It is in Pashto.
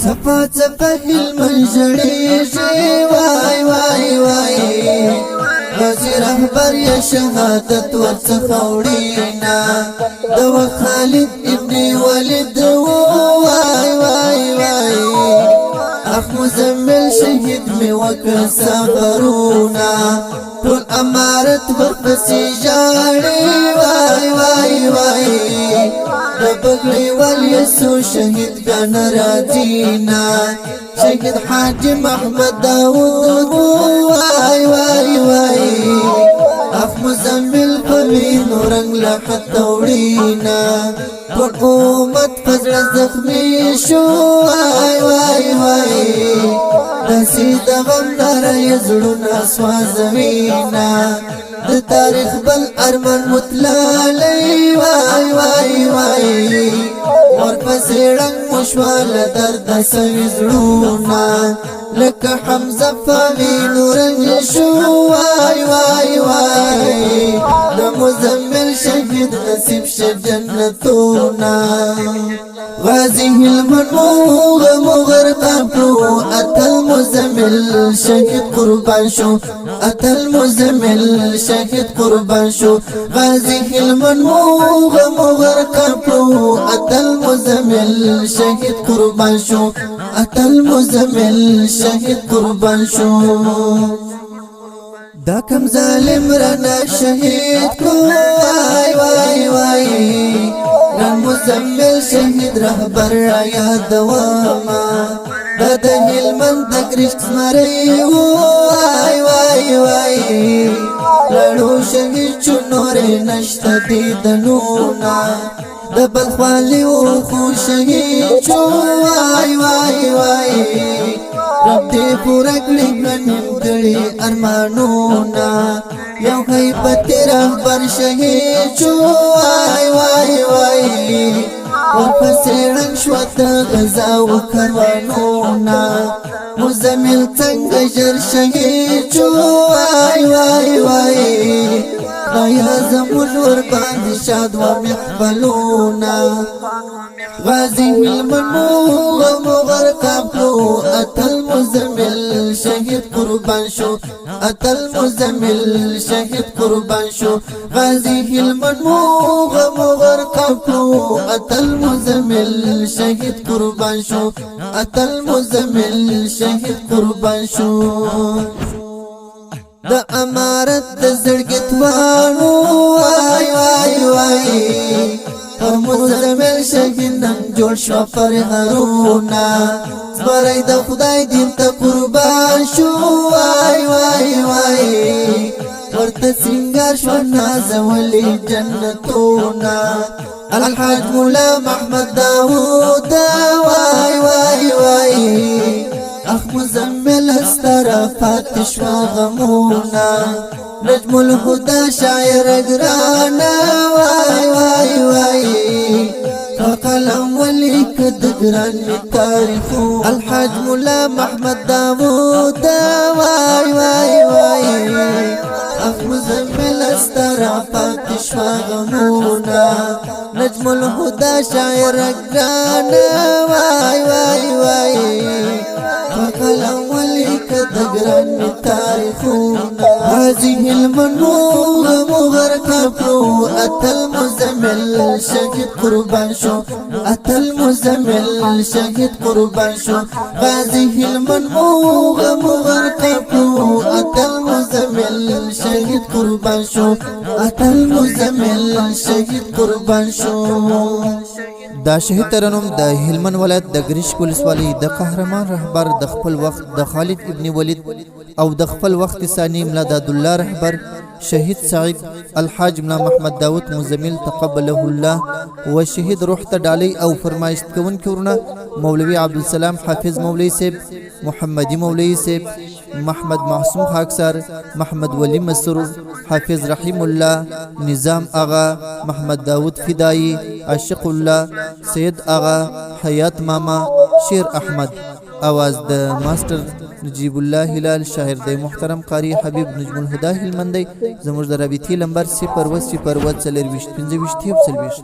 څپه څپه هلمند ژړېږي وای وای وای غازي رهبر یا شهادت ورڅخه وړينا د خالد ابن ولید وای وای وای اخ مزمل شهید می وکړ سفرونه ټول امارت ورپسې ژاړي وای وای وای د بګړۍ ولیسو شهید ګان راځينا شهید حاجی محمد داود وای وای وای اخ مزمل پوینو رنگ لحد وړينا ټول امت فزړه زخمي شو وای وای وای داسې د غم لاره یې زړونه سوځوينا د تاریخ بل ارمان متلالی وای وای وای ورپسې ړنګ مشوال درد سوي زړونه لکه حمزه فامینو رنګ شو وای وای وای د مزمل شهید نصیب شه جنتونه غازي هلمند مغر قبلو اتل مزمل شهید قربان شو اتل مزمل شهید قربان شو غازي هلمند مغر قبلو اتل مزمل شهید قربان شو اتل مزمل شهید قربان شو دا کم ظالم رنا شهید کو وای وای وای نن مزمل شهید رهبر را یادوما دا د هلمند د کرشت زمری وای وای وای لړو شهید چونور نشته دیدنونا د بلخوالی و خو شهید چو وای وای وای رب دې پورا کړی غنیم کړي ارمانونا یو غیبت رهبر شهید شو وای وای وای ورپسې ړنګ شو د غزا و کاروانونا مزمل څنګه ژر شهید شو وای وای وای خدایا زموږ ورباندې شاد و محفلونا غازي هلمند مغر قبلو اتل مزمل شهید قربان شو اتل مزمل شهید قربان شو غازي هلمند مغر قبلو اتل مزمل شهید قربان شو اتل مزمل شهید قربان شو د امارت د زړګتوانو وای وای وای مزمل شهید نن جوړ شو فرهرونا زبرای د خدای دین ته قربان شو وای وای وای ورته سنگار شو نازولی جنتونا الحاج مولا محمد داود وای وای وای اخ مزمل استرافات شوا غمونا نجم الهدى شاعر اگرانا وای وای وای فقلم وليك دقران تاريخو الحاج مولا محمد داود وای وای وای اخ مزمل استرافات شوا غمونا نجم الهدى شاعر اگرانا وای وای وای فقلم وليك دقران تاريخونا هذه المنوغ مغر قبلو اتل مزمل شهید قربان شو اتل مزمل شهید قربان شو هذه المنوغ مغر قبلو اتل مزمل شهید قربان شو اتل مزمل شهید قربان شو دا شهید ترنم د هلمند ولایت د ګریش ولسوالۍ د قهرمان رهبر د خپل وخت د خالد ابن ولید او د خپل وخت ثاني ملا د الله رهبر شهید سعید الحاج ملا محمد داود مزمل تقبله الله و شهید روح ته ډالۍ او فرمایشت کوونکي ورونه مولوي عبدالسلام حافظ مولوي صاحب محمدي مولوي صاحب محمد معصوم خاکسار محمد ولی مسرور حافظ رحیم الله نظام آغا محمد داود فدایی عاشق الله سید آغا حیات ماما شیر احمد आवाज د ماستر نجیب الله هلال شاعر د محترم قاری حبیب نجم الهدى هلمندی زموږ د رابطې نمبر 0 و 0 و 4 25 25